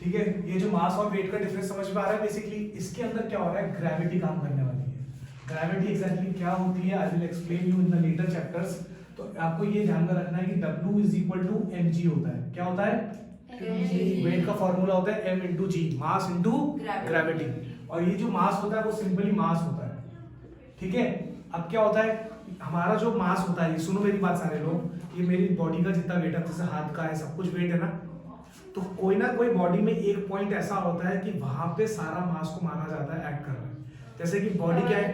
ठीक है, ये जो मास और वेट का डिफरेंस समझ में आ रहा है। बेसिकली इसके अंदर क्या हो रहा है, ग्रेविटी काम करने वाली है। ग्रेविटी एग्जैक्टली क्या होती है, I will explain you in the later chapters. तो आपको ये ध्यान में रखना है कि W is equal to mg होता है। क्या होता है, वेट का फॉर्मूला होता है m इंटू जी, मास इंटू ग्रेविटी। और ये जो मास होता है वो सिंपली मास होता है, ठीक है। अब क्या होता है, हमारा जो मास होता है, सुनो मेरी बात सारे लोग, ये मेरी बॉडी का जितना वेट है, जैसे हाथ का है, सब कुछ वेट है ना, तो कोई ना कोई बॉडी में एक पॉइंट ऐसा होता है कि वहां पे सारा मास को माना जाता है एक्ट कर रहा है। जैसे कि बॉडी क्या है,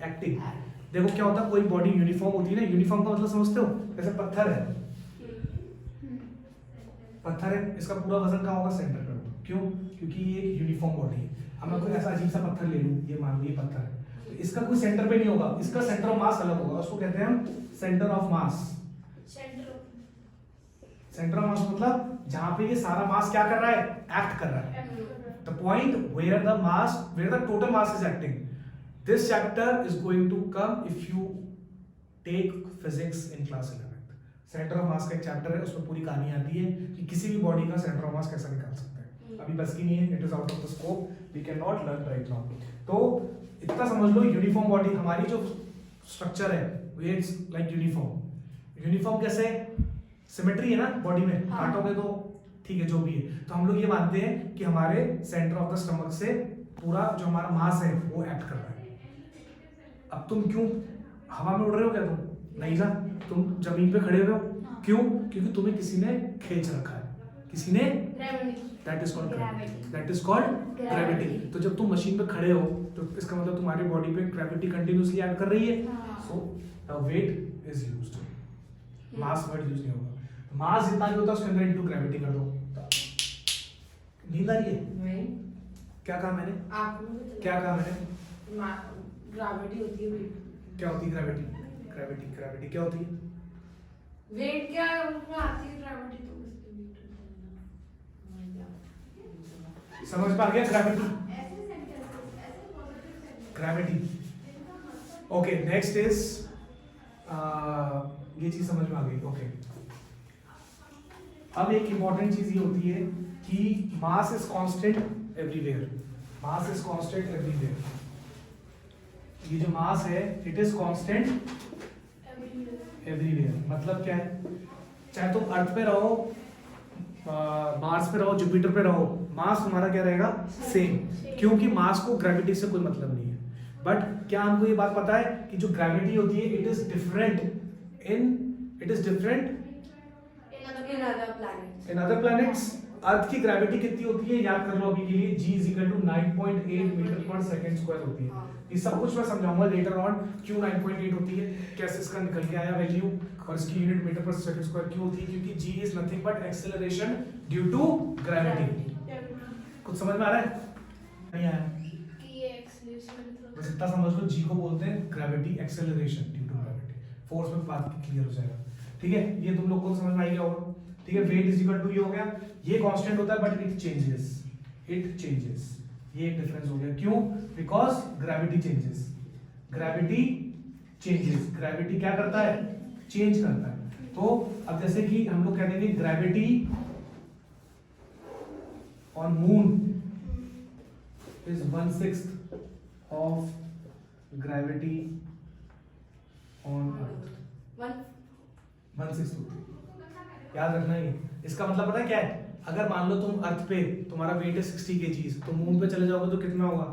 एक्टिंग। देखो क्या होता है, कोई बॉडी यूनिफॉर्म होती है ना, यूनिफॉर्म का मतलब समझते हो, जैसे पत्थर है, पत्थर है, इसका पूरा वजन कहाँ होगा, सेंटर पे होगा। क्यों, क्योंकि ये एक यूनिफॉर्म बॉडी है। अब मैं कोई ऐसा अजीब सा पत्थर ले लूं, ये मान लो ये पत्थर है, तो इसका कोई सेंटर पे नहीं होगा, इसका सेंटर ऑफ मास अलग होगा, उसको कहते हैं हम centre of mass. Centre of मास मतलब जहां पे ये सारा मास क्या कर रहा है, एक्ट कर रहा है। The point where the mass, where the total mass is acting. This chapter is going to come if you take physics in class 11th। Centre of mass का एक चैप्टर है, उसमें पूरी कहानी आती है कि किसी भी बॉडी का सेंटर ऑफ मास कैसा निकाल सकते हैं। अभी बस की नहीं है, it is out of the scope, we can not learn right now. तो इतना समझ लो, यूनिफॉर्म बॉडी हमारी जो स्ट्रक्चर है वो इज लाइक यूनिफॉर्म। यूनिफॉर्म कैसे, सिमेट्री है ना बॉडी में, काटोगे तो ठीक है जो भी है। तो हम लोग ये मानते हैं कि हमारे सेंटर ऑफ द स्टमक से पूरा जो हमारा मास है वो एक्ट कर रहा है। अब तुम क्यों हवा में उड़ रहे हो, क्या तुम नहीं ना, तुम जमीन पे खड़े हुए हो, क्यों, क्योंकि तुम्हें किसी ने खींच रखा है, किसी ने, that is called gravity, that is called gravity. तो जब तुम मशीन पे खड़े हो तो इसका मतलब तुम्हारी बॉडी पे ग्रेविटी कंटिन्यूअसली एक्ट कर रही है, so the weight is used, mass word use नहीं होगा। मास जितना भी होता है उसके अंदर इनटू ग्रेविटी कर दो। नींद आ रही है, नहीं क्या कहा मैंने, आपको क्या कहा मैंने, ग्रेविटी होती है, वेट क्या होती है ग्रेविटी, ग्रेविटी, ग्रेविटी क्या होती है, वेट क्या है, उसमें आती है ग्रेविटी, तो उसकी समझ पा गया gravity, gravity. Okay, next is ये चीज समझ में आ गई। ओके, अब एक इंपॉर्टेंट चीज ये होती है कि mass is constant everywhere, mass is constant everywhere. ये जो मास है इट इज कांस्टेंट एवरीवेयर। मतलब क्या है, चाहे तुम अर्थ पे रहो, मार्स पे रहो, जुपिटर पे रहो, मास तुम्हारा क्या रहेगा, सेम, क्योंकि मास को ग्रेविटी से कोई मतलब नहीं है। बट क्या हमको ये बात पता है कि जो ग्रेविटी होती है it is different in other planets. Earth की ग्रेविटी कितनी होती है याद कर लो अभी के लिए, G is equal to 9.8 metre पर सेकंड स्क्वायर होती है। ये सब कुछ मैं समझाऊंगा लेटर ऑन, क्यों 9.8 होती है, कैसे इसका निकल के आया वैल्यू, और इसकी यूनिट मीटर पर सेकंड स्क्वायर क्यों होती है, क्योंकि G is nothing but acceleration due to gravity. कुछ समझ में आ रहा है, नहीं आया, बस इतना समझ लो, G को बोलते हैं gravity acceleration due to gravity. Force में बात क्लियर हो जाएगा, ठीक है। ये तुम लोग को समझ में आ गया होगा, ठीक है। वेट इज इक्वल टू ये हो गया, ये कांस्टेंट होता है बट इट चेंजेस, ये एक डिफरेंस हो गया। क्यों, बिकॉज ग्रेविटी चेंजेस, ग्रेविटी क्या करता है, चेंज करता है। तो अब जैसे कि हम लोग कह देंगे gravity on moon is 1/6 of gravity on earth, 1/6 होती है। याद रखना ही, इसका मतलब पता है क्या है, अगर मान लो तुम अर्थ पे तुम्हारा वेट है 60 kg, तो मून पे चले जाओगे तो कितना होगा,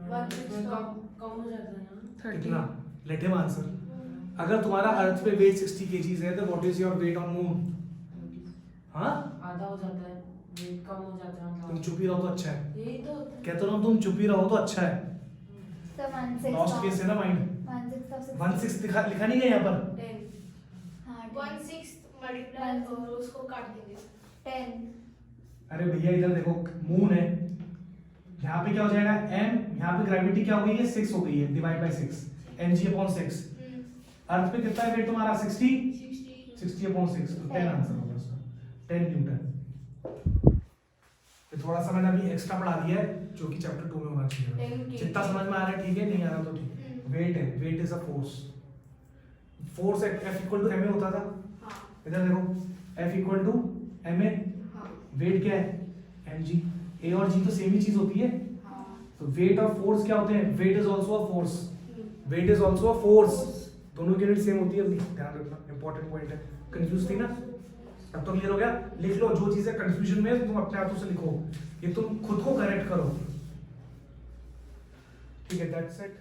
कम हो जाता है ना, कितना, लेट हिम आंसर। अगर तुम्हारा अर्थ पे वेट 60 kg है तो what is your weight on moon, हाँ आधा हो जाता है, वेट कम हो जाता है। तुम चुप ही रहो तो अच्छा है, यही तो कहते रहो तुम चुप ही रहो तो अच्छा है। So 1/6 लॉस्ट केस है ना माइंड, 1/6 लिखा नहीं गया यहाँ पर, 1/6 मल्टीप्लाई और उसको काट देंगे 10। अरे भैया इधर देखो, मून है, यहाँ पे क्या हो जाएगा m, यहाँ पे ग्रेविटी क्या हो गई है 6 हो गई है, डिवाइड बाय 6 mg/6। अर्थ पे कितना है वेट तुम्हारा 60/6, तो 10 आंसर होगा उसका, 10 न्यूटन। तो थोड़ा सा मैंने अभी एक्स्ट्रा बढ़ा दिया है जो कि चैप्टर 2 में होना चाहिए। जितना समझ में आ रहा है ठीक है, नहीं आ रहा तो ठीक है। वेट है, weight is a force, force F equal to ma होता था, इधर देखो F equal to ma, weight क्या है mg। a और g तो सेम ही चीज होती है। तो वेट और फोर्स क्या होते हैं? Weight is also a force, weight is also a force, दोनों की यूनिट सेम होती है। अपनी ध्यान रखना, इंपॉर्टेंट पॉइंट है। कंफ्यूज थी ना? अब तो क्लियर हो गया। लिख लो, जो चीजें कंफ्यूजन में है तुम अपने हाथों से लिखो, ये तुम खुद को करेक्ट करो, ठीक है? That's it.